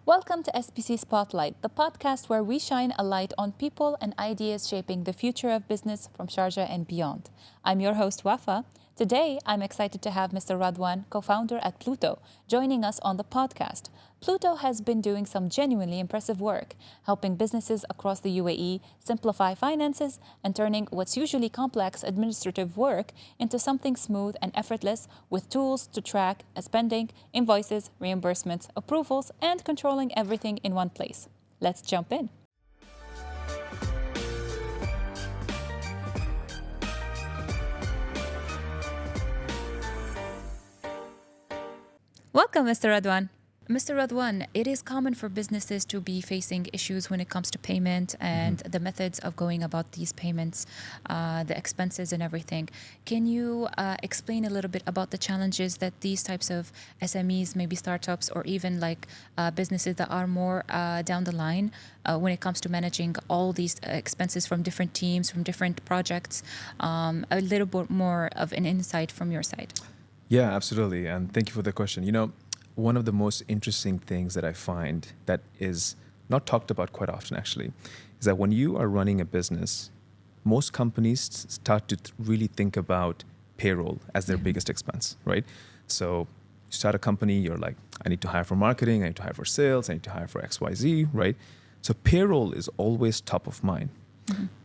Welcome to SPC Spotlight, the podcast where we shine a light on people and ideas shaping the future of business from Sharjah and beyond. I'm your host, Wafa. Today, I'm excited to have Mr. Ridwan, co-founder at Pluto, joining us on the podcast. Pluto has been doing some genuinely impressive work, helping businesses across the UAE simplify finances and turning what's usually complex administrative work into something smooth and effortless with tools to track spending, invoices, reimbursements, approvals, and controlling everything in one place. Let's jump in. Welcome, Mr. Ridwan. Mr. Ridwan, it is common for businesses to be facing issues when it comes to payment and the methods of going about these payments, the expenses and everything. Can you explain a little bit about the challenges that these types of SMEs, maybe startups, or even like businesses that are more down the line when it comes to managing all these expenses from different teams, from different projects? A little bit more of an insight from your side. Yeah, absolutely. And thank you for the question. One of the most interesting things that I find that is not talked about quite often, actually, is that when you are running a business, most companies start to really think about payroll as their biggest expense, right? So you start a company, you're like, I need to hire for marketing, I need to hire for sales, I need to hire for XYZ, right? So payroll is always top of mind.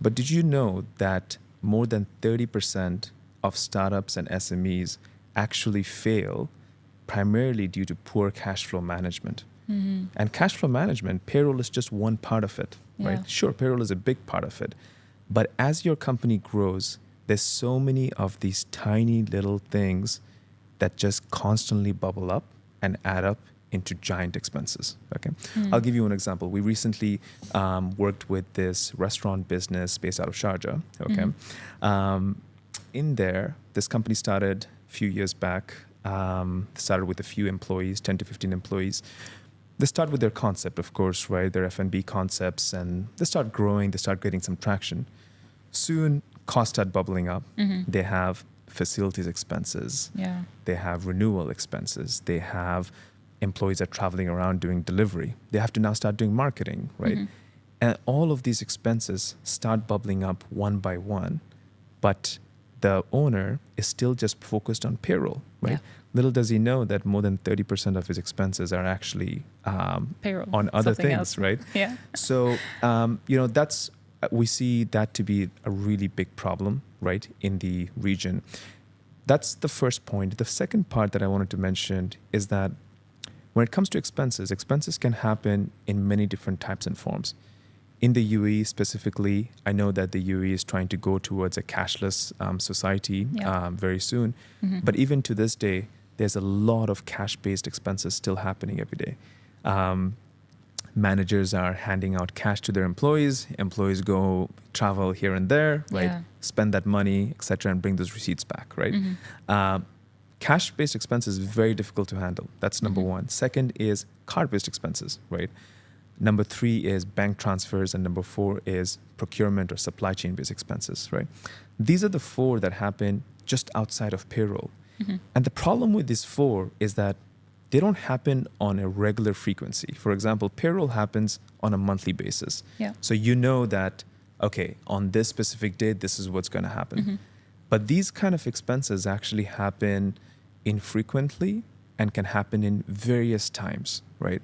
But did you know that more than 30% of startups and SMEs actually fail primarily due to poor cash flow management? And cash flow management, payroll is just one part of it, right? Sure, payroll is a big part of it. But as your company grows, there's so many of these tiny little things that just constantly bubble up and add up into giant expenses, okay? I'll give you an example. We recently worked with this restaurant business based out of Sharjah, okay? In there, this company started a few years back, started with a few employees, 10 to 15 employees. They start with their concept, of course, right? Their F&B concepts, and they start growing, they start getting some traction. Soon, costs start bubbling up. They have facilities expenses. They have renewal expenses. They have employees that are traveling around doing delivery. They have to now start doing marketing, right? And all of these expenses start bubbling up one by one, but the owner is still just focused on payroll, right? Little does he know that more than 30% of his expenses are actually Payroll, on other something things, else. right? So, we see that to be a really big problem, right, in the region. That's the first point. The second part that I wanted to mention is that when it comes to expenses, expenses can happen in many different types and forms. In the UAE specifically, I know that the UAE is trying to go towards a cashless society very soon. But even to this day, there's a lot of cash-based expenses still happening every day. Managers are handing out cash to their employees. Employees go travel here and there, right? Spend that money, etc., and bring those receipts back, right? Cash-based expenses is very difficult to handle. That's number one. Second is card-based expenses, right? Number three is bank transfers, and number four is procurement or supply chain-based expenses, right? These are the four that happen just outside of payroll. And the problem with these four is that they don't happen on a regular frequency. For example, payroll happens on a monthly basis. So you know that, okay, on this specific date, this is what's going to happen. But these kind of expenses actually happen infrequently and can happen in various times, right?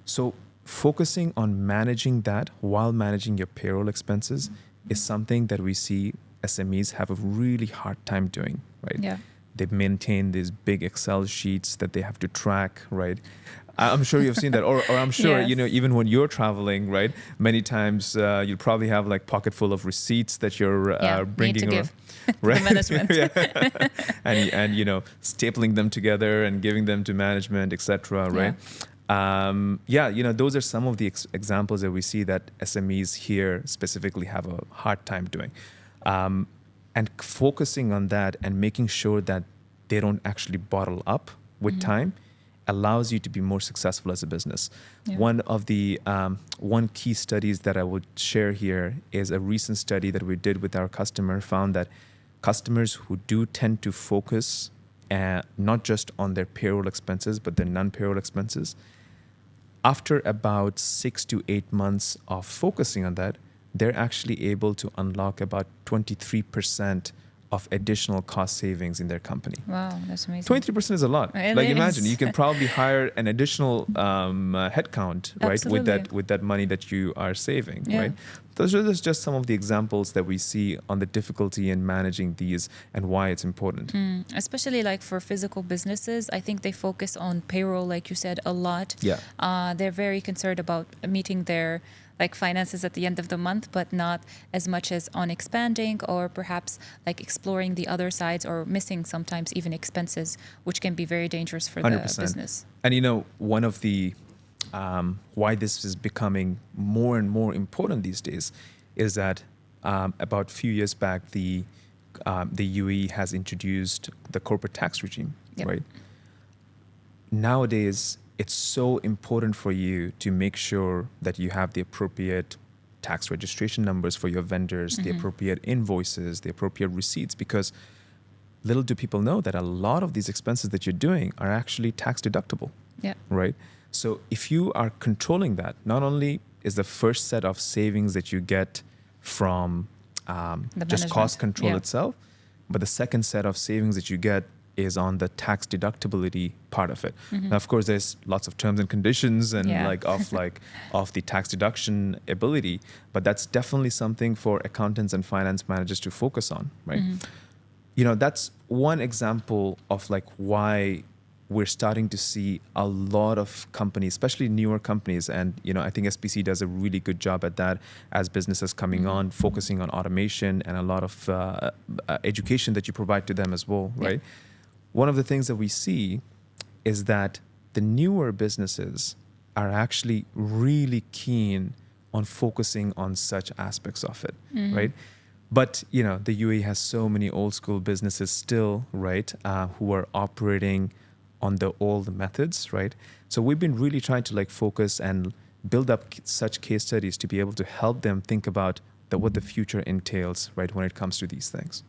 So focusing on managing that while managing your payroll expenses is something that we see SMEs have a really hard time doing, right? They maintain these big Excel sheets that they have to track, right? I'm sure you've seen that, or I'm sure, even when you're traveling, right? Many times you'll probably have like pocket full of receipts that you're bringing need to give right? the management. and stapling them together and giving them to management, etc., right? Those are some of the examples that we see that SMEs here specifically have a hard time doing. And focusing on that and making sure that they don't actually bottle up with time allows you to be more successful as a business. One of the one key studies that I would share here is a recent study that we did with our customer found that customers who do tend to focus not just on their payroll expenses, but their non-payroll expenses, after about 6 to 8 months of focusing on that, they're actually able to unlock about 23% of additional cost savings in their company. Wow, that's amazing. 23% is a lot. It like is. imagine you can probably hire an additional headcount, right? Absolutely. With that money that you are saving, Yeah. right? Those are just some of the examples that we see on the difficulty in managing these and why it's important. Especially like for physical businesses, I think they focus on payroll, like you said, a lot. Yeah. They're very concerned about meeting their like finances at the end of the month, but not as much as on expanding or perhaps like exploring the other sides or missing sometimes even expenses, which can be very dangerous for 100%. the business. And one of the why this is becoming more and more important these days is that about a few years back, the UAE has introduced the corporate tax regime, Yep. right? Nowadays, it's so important for you to make sure that you have the appropriate tax registration numbers for your vendors, the appropriate invoices, the appropriate receipts, because little do people know that a lot of these expenses that you're doing are actually tax deductible, Yeah. right? So if you are controlling that, not only is the first set of savings that you get from just cost control itself, but the second set of savings that you get is on the tax deductibility part of it. Now, of course, there's lots of terms and conditions and of the tax deduction ability, but that's definitely something for accountants and finance managers to focus on, right? That's one example of like why we're starting to see a lot of companies, especially newer companies, and I think SPC does a really good job at that as businesses coming on, focusing on automation and a lot of education that you provide to them as well, right? One of the things that we see is that the newer businesses are actually really keen on focusing on such aspects of it, right? But, the UAE has so many old school businesses still, right, who are operating on the old methods, right? So we've been really trying to focus and build up such case studies to be able to help them think about what the future entails, right, when it comes to these things.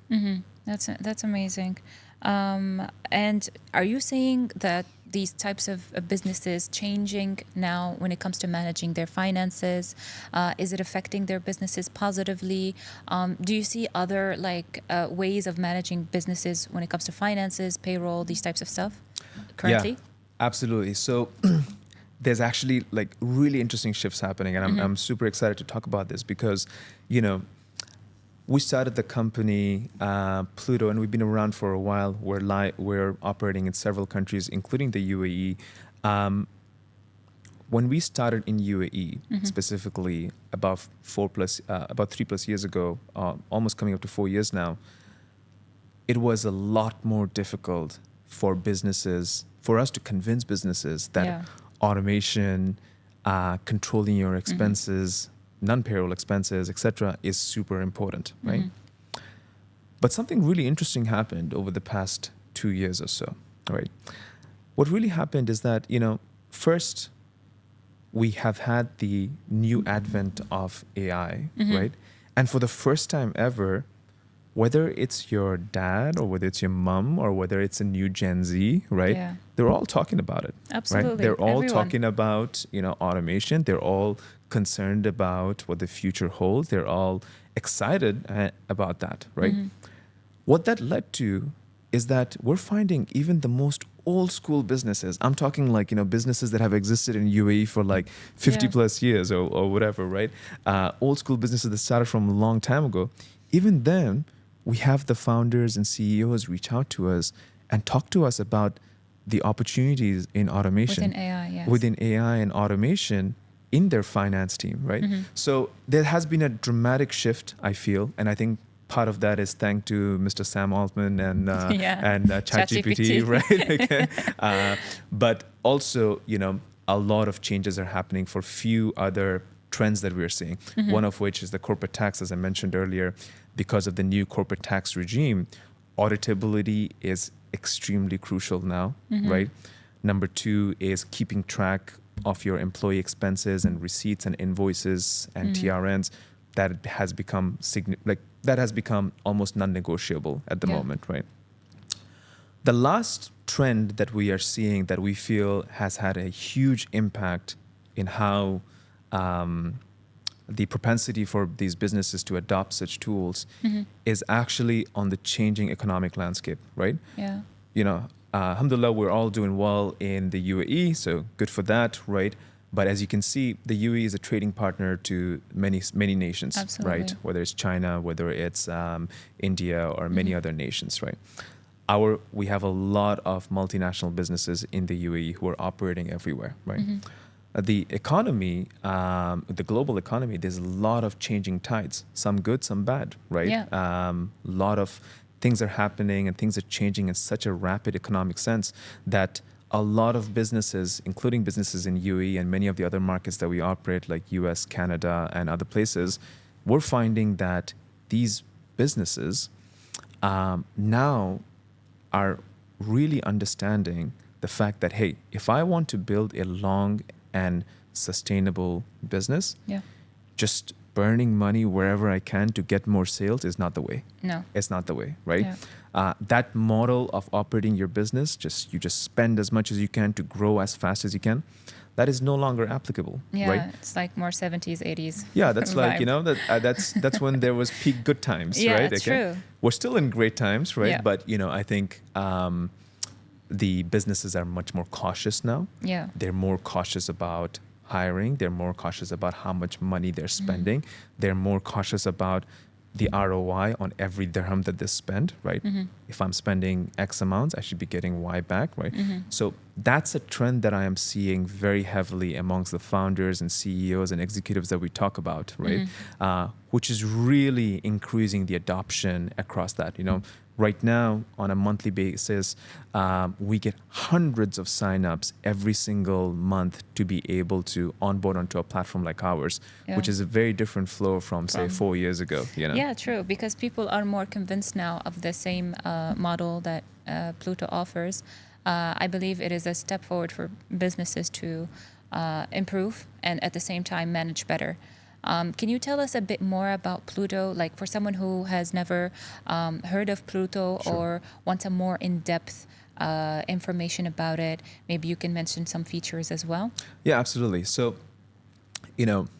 That's amazing. And are you seeing that these types of businesses changing now when it comes to managing their finances? Is it affecting their businesses positively? Do you see other ways of managing businesses when it comes to finances, payroll, these types of stuff currently? Yeah, absolutely. So there's actually really interesting shifts happening, and I'm super excited to talk about this because, we started the company Pluto, and we've been around for a while. We're operating in several countries, including the UAE. When we started in UAE, specifically about 3+ years ago, almost coming up to 4 years now, it was a lot more difficult for us to convince businesses that automation, controlling your expenses, non-payroll expenses, etc., is super important, right? But something really interesting happened over the past 2 years or so, right? What really happened is that, first, we have had the new advent of AI, right? And for the first time ever, whether it's your dad or whether it's your mom or whether it's a new Gen Z, right? Yeah. They're all talking about it. Absolutely. Right? They're all Everyone. talking about, automation. They're all concerned about what the future holds. They're all excited about that, right? What that led to is that we're finding even the most old school businesses, I'm talking businesses that have existed in UAE for 50 plus years or whatever, right? Old school businesses that started from a long time ago. Even then, we have the founders and CEOs reach out to us and talk to us about the opportunities in automation. Within AI, yes. Within AI and automation in their finance team, right? So there has been a dramatic shift, I feel, and I think part of that is thanks to Mr. Sam Altman and ChatGPT, right? But also, a lot of changes are happening for few other trends that we're seeing. One of which is the corporate tax, as I mentioned earlier. Because of the new corporate tax regime, auditability is extremely crucial now, right? Number 2 is keeping track of your employee expenses and receipts and invoices and TRNs. That has become almost non-negotiable at the moment, right? The last trend that we are seeing that we feel has had a huge impact in how the propensity for these businesses to adopt such tools is actually on the changing economic landscape, right? Yeah. You know, alhamdulillah, we're all doing well in the UAE, so good for that, right? But as you can see, the UAE is a trading partner to many nations, Absolutely. right? Whether it's China, whether it's India, or many other nations, right? We have a lot of multinational businesses in the UAE who are operating everywhere, right? The economy, the global economy, there's a lot of changing tides, some good, some bad, right? Yeah. A lot of things are happening and things are changing in such a rapid economic sense that a lot of businesses, including businesses in UAE and many of the other markets that we operate, like US, Canada, and other places, we're finding that these businesses now are really understanding the fact that, hey, if I want to build a long and sustainable business, just burning money wherever I can to get more sales is not the way. No. It's not the way, right? Yeah. That model of operating your business, you just spend as much as you can to grow as fast as you can, that is no longer applicable, Yeah, right? it's like more 70s, 80s. Yeah, that's like, vibe. that's when there was peak good times, Yeah, right? it's true. We're still in great times, right? Yeah. But, I think the businesses are much more cautious now. Yeah. They're more cautious about hiring. They're more cautious about how much money they're spending. They're more cautious about the ROI on every dirham that they spend, right? If I'm spending X amounts, I should be getting Y back, right? So that's a trend that I am seeing very heavily amongst the founders and CEOs and executives that we talk about, right? Which is really increasing the adoption across that. Right now, on a monthly basis, we get hundreds of signups every single month to be able to onboard onto a platform like ours, which is a very different flow from say 4 years ago. Yeah, true. Because people are more convinced now of the same model that Pluto offers. I believe it is a step forward for businesses to improve and at the same time manage better. Can you tell us a bit more about Pluto? Like for someone who has never heard of Pluto or wants a more in-depth information about it, maybe you can mention some features as well. Yeah, absolutely. So,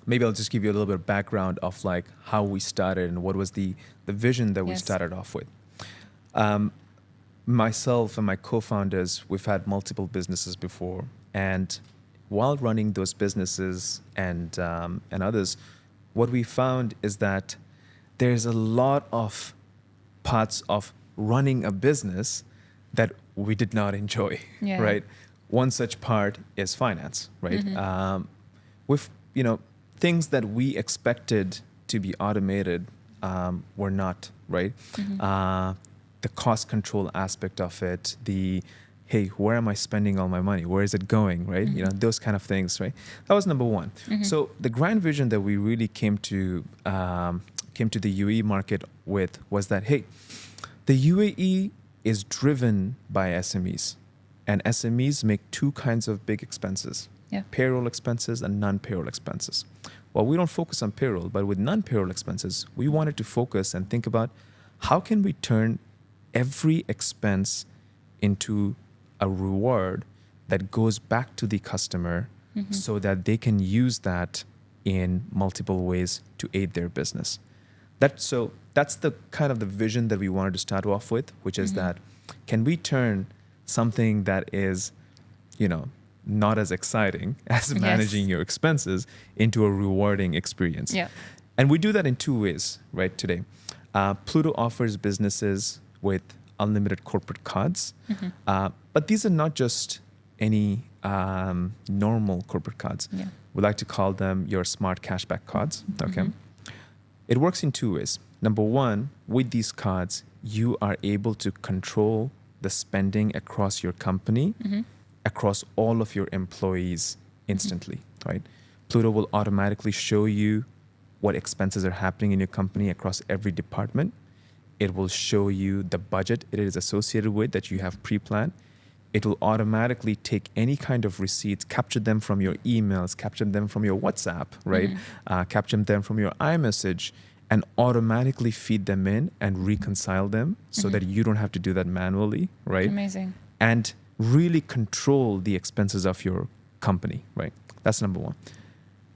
maybe I'll just give you a little bit of background of like how we started and what was the vision that we started off with. Myself and my co-founders, we've had multiple businesses before, and while running those businesses and others, what we found is that there's a lot of parts of running a business that we did not enjoy, right? One such part is finance, right? With things that we expected to be automated were not, right? The cost control aspect of it, hey, where am I spending all my money? Where is it going, right? Those kind of things, right? That was number one. So the grand vision that we really came to the UAE market with was that, hey, the UAE is driven by SMEs, and SMEs make two kinds of big expenses, payroll expenses and non-payroll expenses. Well, we don't focus on payroll, but with non-payroll expenses, we wanted to focus and think about how can we turn every expense into a reward that goes back to the customer so that they can use that in multiple ways to aid their business. That's the kind of the vision that we wanted to start off with, which is that can we turn something that is, not as exciting as managing your expenses into a rewarding experience. And we do that in two ways, right, today. Pluto offers businesses with unlimited corporate cards, but these are not just any normal corporate cards. We like to call them your smart cashback cards, okay? It works in two ways. Number one, with these cards, you are able to control the spending across your company, across all of your employees instantly, right? Pluto will automatically show you what expenses are happening in your company across every department. It will show you the budget it is associated with that you have pre-planned. It will automatically take any kind of receipts, capture them from your emails, capture them from your WhatsApp, right? Capture them from your iMessage, and automatically feed them in and reconcile them so that you don't have to do that manually, right? Amazing. And really control the expenses of your company, right? That's number one.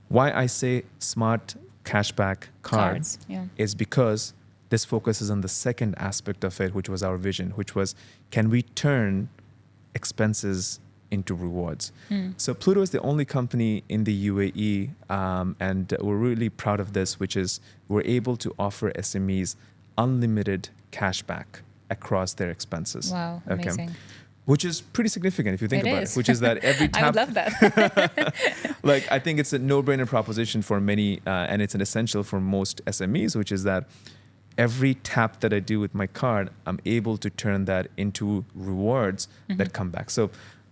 Why I say smart cashback cards is because this focuses on the second aspect of it, which was our vision, which was, can we turn expenses into rewards? So Pluto is the only company in the UAE, and we're really proud of this, which is we're able to offer SMEs unlimited cashback across their expenses. Wow, amazing. Which is pretty significant if you think about it, which is that every tap... I would love that. Like, I think it's a no-brainer proposition for many, and it's an essential for most SMEs, which is that every tap that I do with my card, I'm able to turn that into rewards that come back. So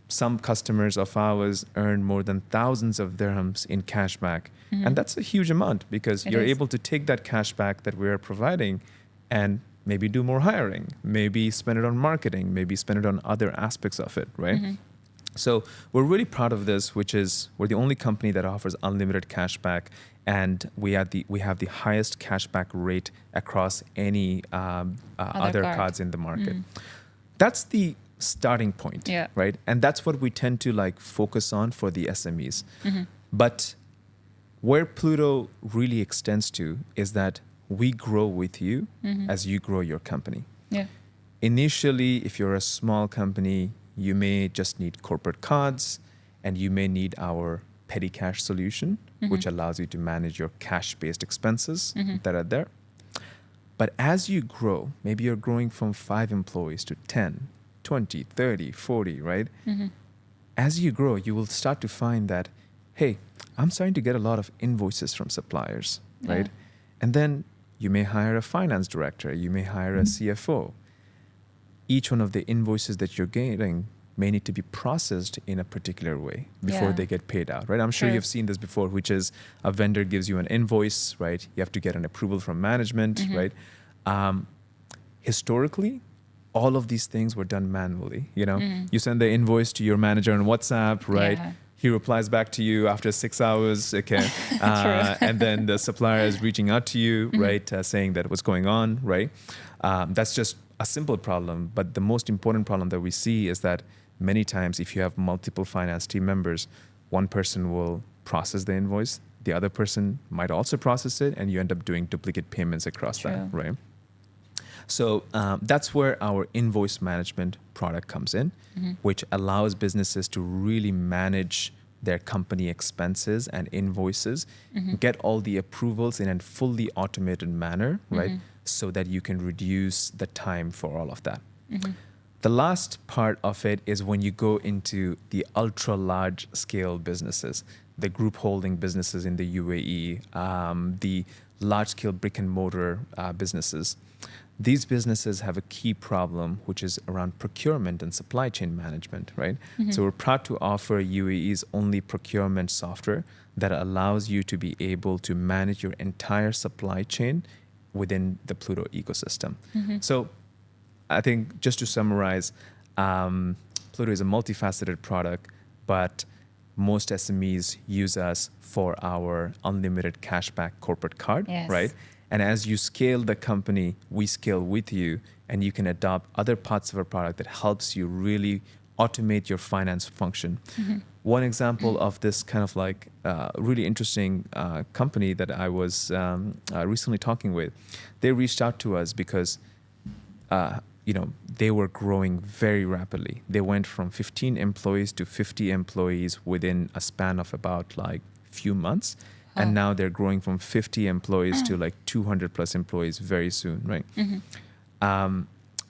some customers of ours earn more than thousands of dirhams in cashback. And that's a huge amount because you're able to take that cashback that we're providing and maybe do more hiring, maybe spend it on marketing, maybe spend it on other aspects of it, right? So we're really proud of this, which is we're the only company that offers unlimited cashback, and we have the highest cashback rate across any other cards in the market. That's the starting point, right? And that's what we tend to like focus on for the SMEs. But where Pluto really extends to is that we grow with you as you grow your company. Initially, if you're a small company, you may just need corporate cards, and you may need our petty cash solution, which allows you to manage your cash-based expenses that are there. But as you grow, maybe you're growing from 5 employees to 10, 20, 30, 40, right? As you grow, you will start to find that, hey, I'm starting to get a lot of invoices from suppliers, right? And then you may hire a finance director, you may hire a CFO. Each one of the invoices that you're getting may need to be processed in a particular way before they get paid out, right? I'm sure you've seen this before, which is a vendor gives you an invoice, right? You have to get an approval from management, right? Historically, all of these things were done manually. You know, you send the invoice to your manager on WhatsApp, right? He replies back to you after 6 hours, okay? And then the supplier is reaching out to you, right? Saying that what's going on, right? That's just a simple problem. But the most important problem that we see is that many times if you have multiple finance team members, one person will process the invoice, the other person might also process it, and you end up doing duplicate payments across that, right? So that's where our invoice management product comes in, which allows businesses to really manage their company expenses and invoices, get all the approvals in a fully automated manner, right? So that you can reduce the time for all of that. The last part of it is when you go into the ultra large scale businesses, the group holding businesses in the UAE, the large scale brick and mortar businesses. These businesses have a key problem, which is around procurement and supply chain management, right? So we're proud to offer UAE's only procurement software that allows you to be able to manage your entire supply chain within the Pluto ecosystem. So I think just to summarize, Pluto is a multifaceted product, but most SMEs use us for our unlimited cashback corporate card, right? And as you scale the company, we scale with you, and you can adopt other parts of our product that helps you really automate your finance function. One example of this kind of like really interesting company that I was recently talking with, they reached out to us because they were growing very rapidly. They went from 15 employees to 50 employees within a span of about like few months. And now they're growing from 50 employees to like 200 plus employees very soon, right?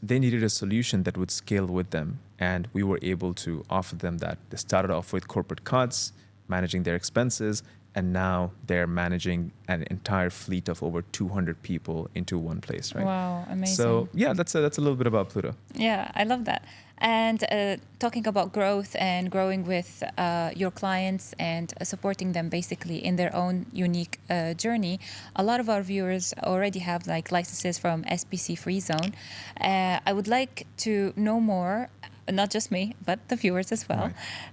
They needed a solution that would scale with them. And we were able to offer them that. They started off with corporate cards, managing their expenses, and now they're managing an entire fleet of over 200 people into one place, right? Wow, amazing. So yeah, that's a little bit about Pluto. Yeah, I love that. And talking about growth and growing with your clients and supporting them basically in their own unique journey, a lot of our viewers already have like licenses from SPC Free Zone. I would like to know more, not just me, but the viewers as well.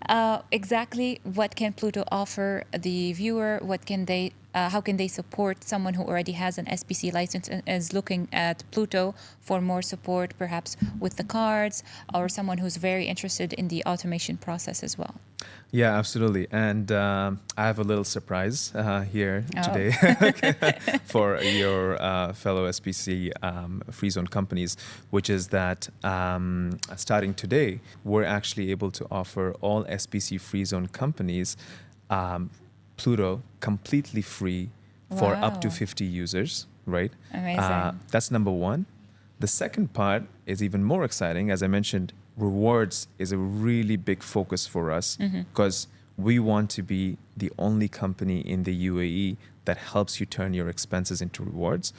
Right. Exactly what can Pluto offer the viewer? What can they? How can they support someone who already has an SPC license and is looking at Pluto for more support, perhaps with the cards, or someone who's very interested in the automation process as well? Yeah, absolutely. And I have a little surprise here today for your fellow SPC free zone companies, which is that starting today, we're actually able to offer all SPC free zone companies Pluto completely free for up to Wow. 50 users, right? Amazing. That's number one. The second part is even more exciting. As I mentioned, rewards is a really big focus for us because we want to be the only company in the UAE that helps you turn your expenses into rewards.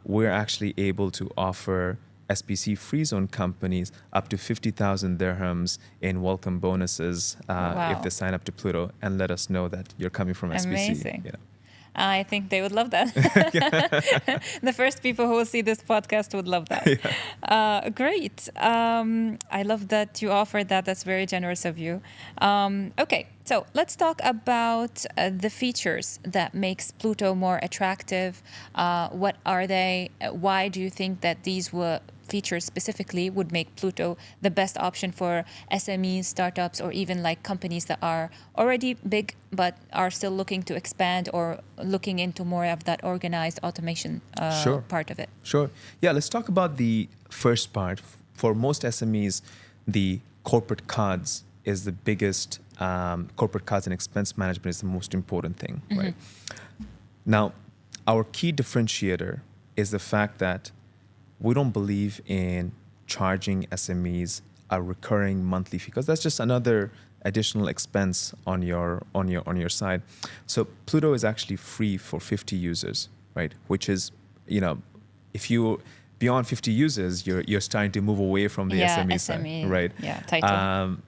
We're actually able to offer SPC free zone companies up to 50,000 dirhams in welcome bonuses if Wow. they sign up to Pluto and let us know that you're coming from SPC. Amazing. Yeah. I think they would love that. The first people who will see this podcast would love that. Great. I love that you offered that. That's very generous of you. Okay, so let's talk about the features that makes Pluto more attractive. What are they? Why do you think that these features specifically would make Pluto the best option for SMEs, startups, or even like companies that are already big but are still looking to expand or looking into more of that organized automation part of it? Sure. Yeah, let's talk about the first part. For most SMEs, the corporate cards is the biggest, corporate cards and expense management is the most important thing, right? Now, our key differentiator is the fact that we don't believe in charging SMEs a recurring monthly fee because that's just another additional expense on your side. So Pluto is actually free for 50 users, right? Which is, if you beyond 50 users, you're starting to move away from the SME side, right? Yeah, title.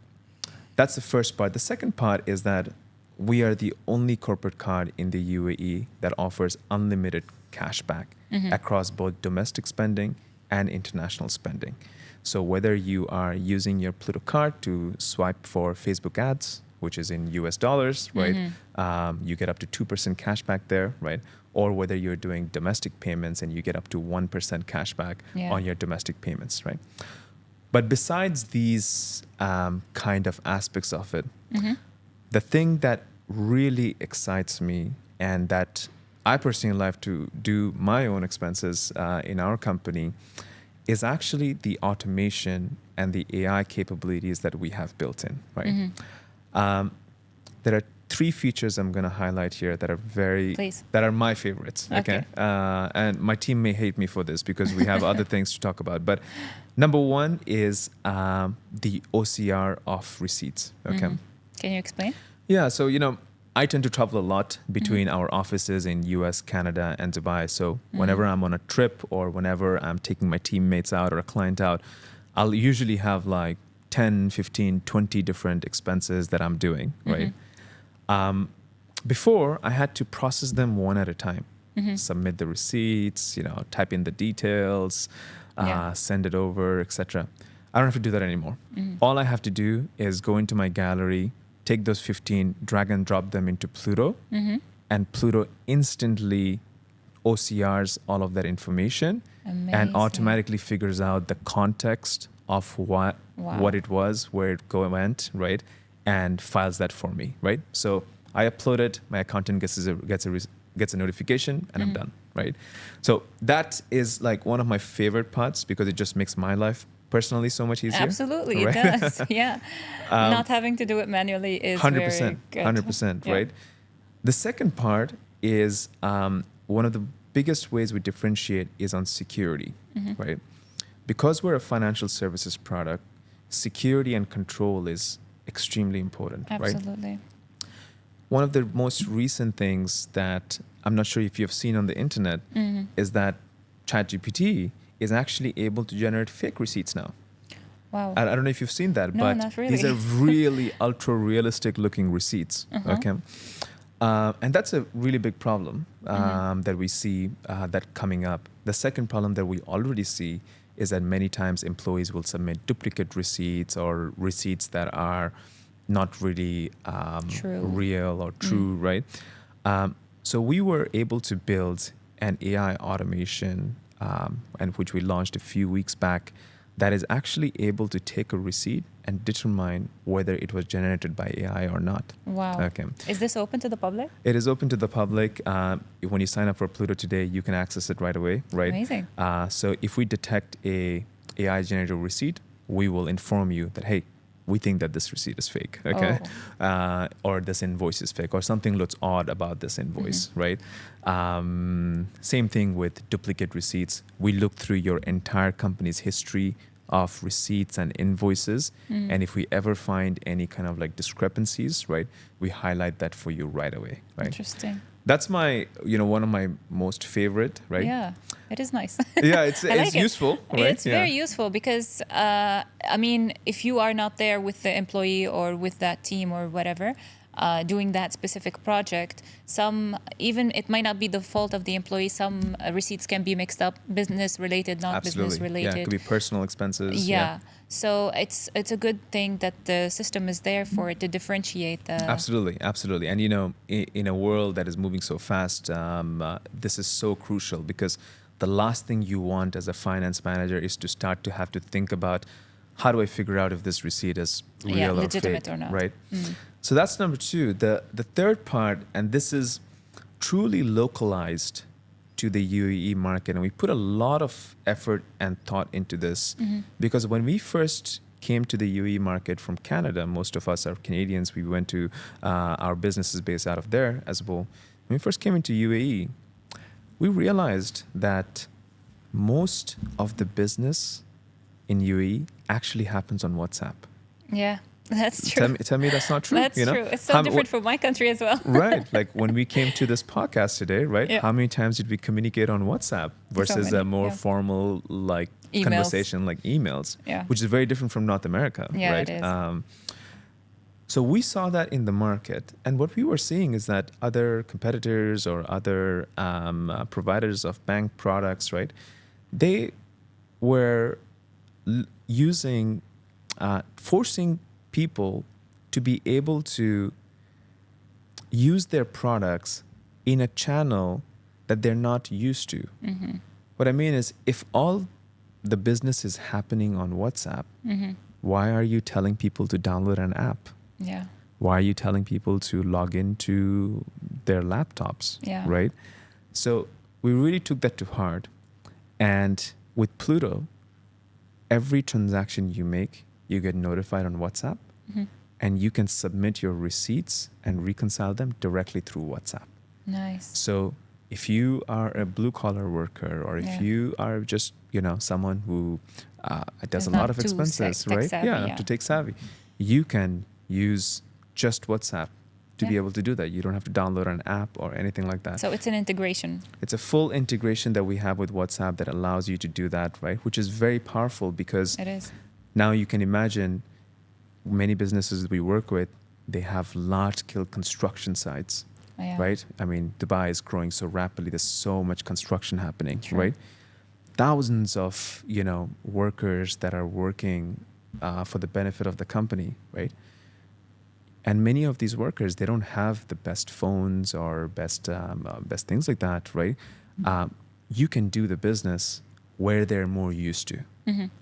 That's the first part. The second part is that we are the only corporate card in the UAE that offers unlimited cashback across both domestic spending and international spending. So whether you are using your Pluto card to swipe for Facebook ads, which is in US dollars, right? You get up to 2% cashback there, right? Or whether you're doing domestic payments and you get up to 1% cashback on your domestic payments, right? But besides these kind of aspects of it, the thing that really excites me and that I personally like to do my own expenses in our company is actually the automation and the AI capabilities that we have built in, right? There are three features I'm going to highlight here that are that are my favorites. Okay. And my team may hate me for this because we have other things to talk about. But number one is the OCR of receipts. Okay. Can you explain? Yeah. So, I tend to travel a lot between our offices in US, Canada, and Dubai. So whenever I'm on a trip or whenever I'm taking my teammates out or a client out, I'll usually have like 10, 15, 20 different expenses that I'm doing, right? Before, I had to process them one at a time, submit the receipts, type in the details, send it over, etc. I don't have to do that anymore. All I have to do is go into my gallery, take those 15, drag and drop them into Pluto, and Pluto instantly OCRs all of that information and automatically figures out the context of what it was, where it went, right? And files that for me, right? So I upload it, my accountant gets a notification, and I'm done, right? So that is like one of my favorite parts because it just makes my life personally so much easier. Absolutely, right? It does. Yeah, not having to do it manually is 100%, very good. 100%, right? The second part is one of the biggest ways we differentiate is on security, right? Because we're a financial services product, security and control is extremely important, right? Absolutely. One of the most recent things that I'm not sure if you've seen on the internet is that ChatGPT is actually able to generate fake receipts now. Wow. I don't know if you've seen that, no, but not really. these are really ultra realistic looking receipts. Okay. And that's a really big problem that we see that coming up. The second problem that we already see is that many times employees will submit duplicate receipts or receipts that are not really real or true, right? So we were able to build an AI automation, and which we launched a few weeks back, that is actually able to take a receipt and determine whether it was generated by AI or not. Wow. Okay. Is this open to the public? It is open to the public. When you sign up for Pluto today, you can access it right away, right? Amazing. So if we detect a AI-generated receipt, we will inform you that, hey, we think that this receipt is fake, okay? Or this invoice is fake, or something looks odd about this invoice, right? Same thing with duplicate receipts. We look through your entire company's history of receipts and invoices, and if we ever find any kind of like discrepancies, right, we highlight that for you right away, right? Interesting. That's my, one of my most favorite, right? Yeah, it is nice. Yeah, it's useful, right? It's very useful because, I mean, if you are not there with the employee or with that team or whatever, doing that specific project, even it might not be the fault of the employee, some receipts can be mixed up, business related, not business related. Yeah, it could be personal expenses. Yeah. So it's a good thing that the system is there for it to differentiate the... Absolutely. And in a world that is moving so fast, this is so crucial, because the last thing you want as a finance manager is to start to have to think about, how do I figure out if this receipt is real or legitimate fake, or not, right? So that's number two. The third part, and this is truly localized to the UAE market, and we put a lot of effort and thought into this, because when we first came to the UAE market from Canada, most of us are Canadians, we went to our businesses based out of there as well. When we first came into UAE, we realized that most of the business in UAE actually happens on WhatsApp. Yeah. That's true. Tell me that's not true. That's true. It's so different from my country as well. Right. Like when we came to this podcast today, right? Yeah. How many times did we communicate on WhatsApp versus a more formal like conversation like emails? Yeah. Which is very different from North America, Yeah, right? it is. So we saw that in the market, and what we were seeing is that other competitors or other providers of bank products, right? They were forcing people to be able to use their products in a channel that they're not used to. What I mean is, if all the business is happening on WhatsApp, why are you telling people to download an app? Yeah. Why are you telling people to log into their laptops? Yeah. Right? So we really took that to heart. And with Pluto, every transaction you make, you get notified on WhatsApp, and you can submit your receipts and reconcile them directly through WhatsApp. Nice. So if you are a blue collar worker, or if you are just, someone who does a lot of expenses, right? Savvy, to tech savvy, you can use just WhatsApp to be able to do that. You don't have to download an app or anything like that. So it's an integration. It's a full integration that we have with WhatsApp that allows you to do that, right? Which is very powerful, because it is. Now you can imagine many businesses we work with, they have large-scale construction sites, right? I mean, Dubai is growing so rapidly. There's so much construction happening, right? Thousands of, workers that are working for the benefit of the company, right? And many of these workers, they don't have the best phones or best things like that, right? You can do the business where they're more used to,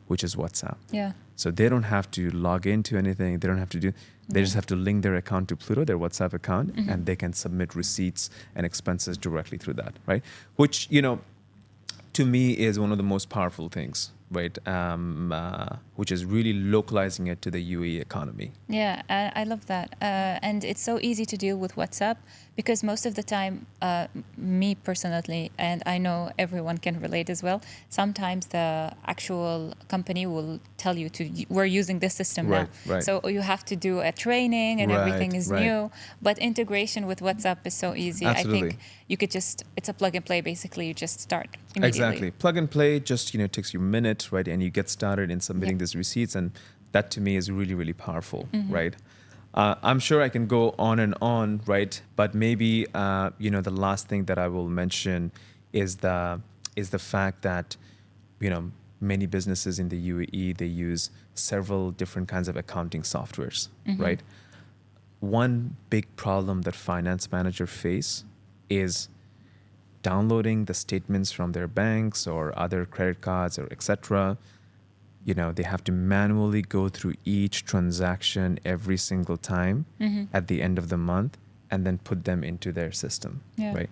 which is WhatsApp. Yeah. So they don't have to log into anything. They don't have to do. They just have to link their account to Pluto, their WhatsApp account, and they can submit receipts and expenses directly through that, right? Which, to me is one of the most powerful things, right? Which is really localizing it to the UAE economy. Yeah, I love that. And it's so easy to deal with WhatsApp, because most of the time, me personally, and I know everyone can relate as well, sometimes the actual company will tell you we're using this system now. Right. So you have to do a training and everything is new. But integration with WhatsApp is so easy. Absolutely. I think you could it's a plug and play basically. You just start immediately. Exactly. Plug and play just, takes you minutes, right? And you get started in submitting these receipts, and that to me is really, really powerful, right? I'm sure I can go on and on, right? But maybe the last thing that I will mention is the fact that many businesses in the UAE, they use several different kinds of accounting softwares, right? One big problem that finance managers face is downloading the statements from their banks or other credit cards or etc. they have to manually go through each transaction every single time at the end of the month and then put them into their system, right?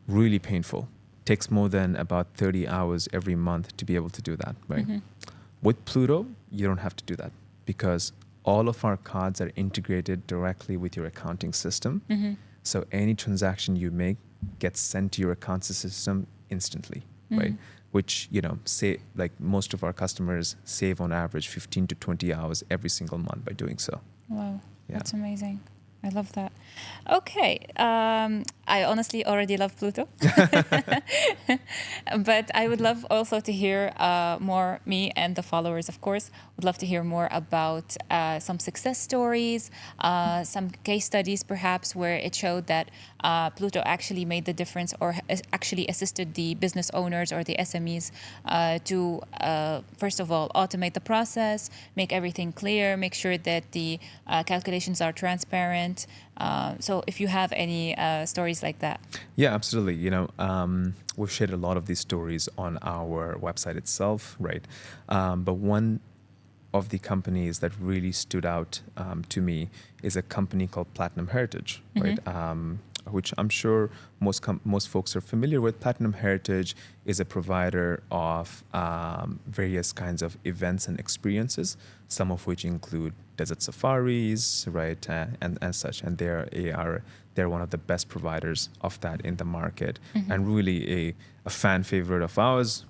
Really painful. Takes more than about 30 hours every month to be able to do that, right? With Pluto, you don't have to do that because all of our cards are integrated directly with your accounting system. So any transaction you make gets sent to your accounting system instantly, right? Which, say like most of our customers save on average 15 to 20 hours every single month by doing so. Wow, that's amazing. I love that. Okay. I honestly already love Pluto. But I would love also to hear more, me and the followers, of course, would love to hear more about some success stories, some case studies perhaps where it showed that Pluto actually made the difference or actually assisted the business owners or the SMEs to, first of all, automate the process, make everything clear, make sure that the calculations are transparent. So if you have any stories like that. Yeah, absolutely. We've shared a lot of these stories on our website itself, right? But one of the companies that really stood out to me is a company called Platinum Heritage, right? Which I'm sure most folks are familiar with. Platinum Heritage is a provider of various kinds of events and experiences, some of which include desert safaris, right, and such. And they're one of the best providers of that in the market, and really a fan favorite of ours.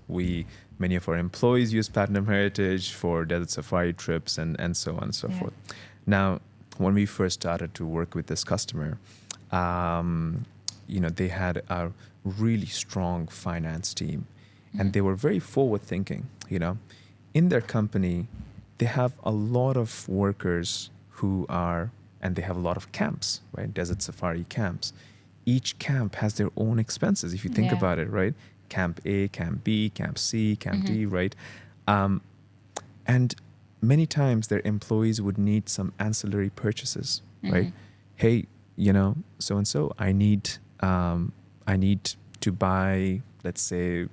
Many of our employees use Platinum Heritage for desert safari trips and so on and so forth. Now, when we first started to work with this customer, they had a really strong finance team, and they were very forward thinking. In their company, they have a lot of workers and they have a lot of camps, right? Desert safari camps. Each camp has their own expenses, if you think about it, right? Camp A, Camp B, Camp C, Camp D, right? And many times their employees would need some ancillary purchases, right? Hey, so-and-so, I need to buy, let's say,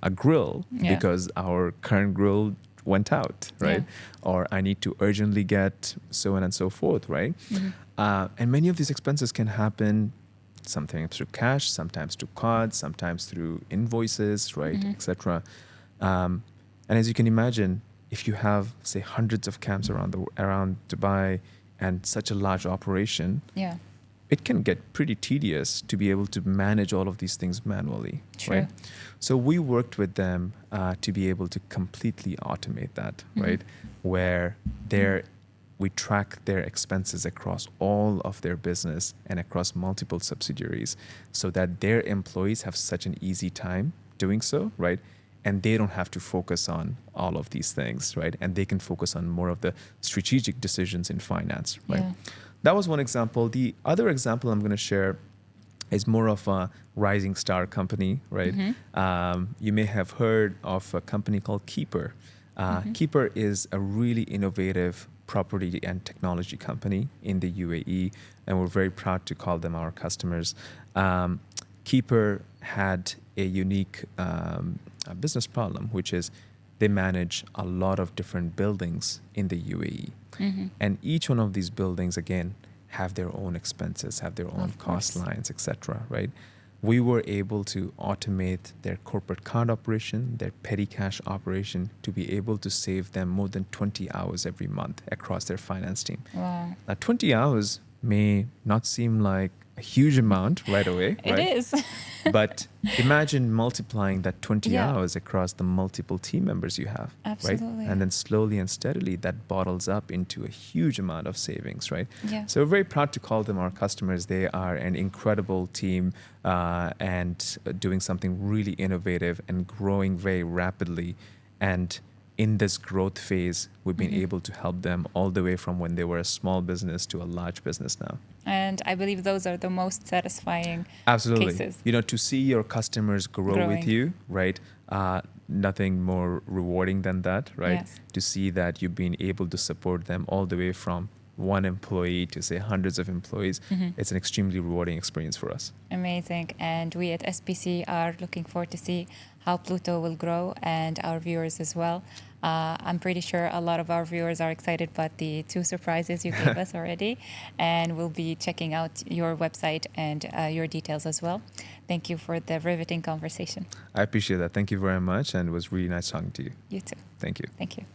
a grill because our current grill went out, right? Or I need to urgently get so on and so forth, right? And many of these expenses can happen sometimes through cash, sometimes through cards, sometimes through invoices, right, etc. And as you can imagine, if you have, say, hundreds of camps around Dubai and such a large operation, it can get pretty tedious to be able to manage all of these things manually, right? So we worked with them to be able to completely automate that, right? Where we track their expenses across all of their business and across multiple subsidiaries so that their employees have such an easy time doing so, right? And they don't have to focus on all of these things, right? And they can focus on more of the strategic decisions in finance, right? That was one example. The other example I'm going to share is more of a rising star company, right? You may have heard of a company called Keeper. Keeper is a really innovative property and technology company in the UAE, and we're very proud to call them our customers. Keeper had a unique business problem, which is they manage a lot of different buildings in the UAE. And each one of these buildings, again, have their own expenses, have their own cost lines, etc., right? We were able to automate their corporate card operation, their petty cash operation, to be able to save them more than 20 hours every month across their finance team. Wow. Now, 20 hours may not seem like a huge amount right away, right? It is. But imagine multiplying that 20 hours across the multiple team members you have, right? And then slowly and steadily that bottles up into a huge amount of savings, right? So we're very proud to call them our customers. They are an incredible team and doing something really innovative and growing very rapidly. And in this growth phase, we've been able to help them all the way from when they were a small business to a large business now. And I believe those are the most satisfying cases. To see your customers grow with you, right? Nothing more rewarding than that, right? To see that you've been able to support them all the way from one employee to, say, hundreds of employees. It's an extremely rewarding experience for us. Amazing. And we at SPC are looking forward to see how Pluto will grow, and our viewers as well. I'm pretty sure a lot of our viewers are excited about the 2 surprises you gave us already, and we'll be checking out your website and your details as well. Thank you for the riveting conversation. I appreciate that. Thank you very much. And it was really nice talking to you. You too. Thank you. Thank you.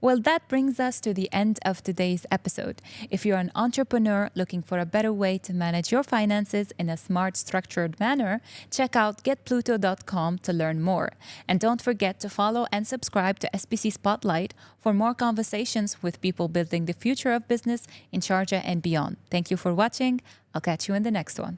Well, that brings us to the end of today's episode. If you're an entrepreneur looking for a better way to manage your finances in a smart, structured manner, check out getpluto.com to learn more. And don't forget to follow and subscribe to SPC Spotlight for more conversations with people building the future of business in Sharjah and beyond. Thank you for watching. I'll catch you in the next one.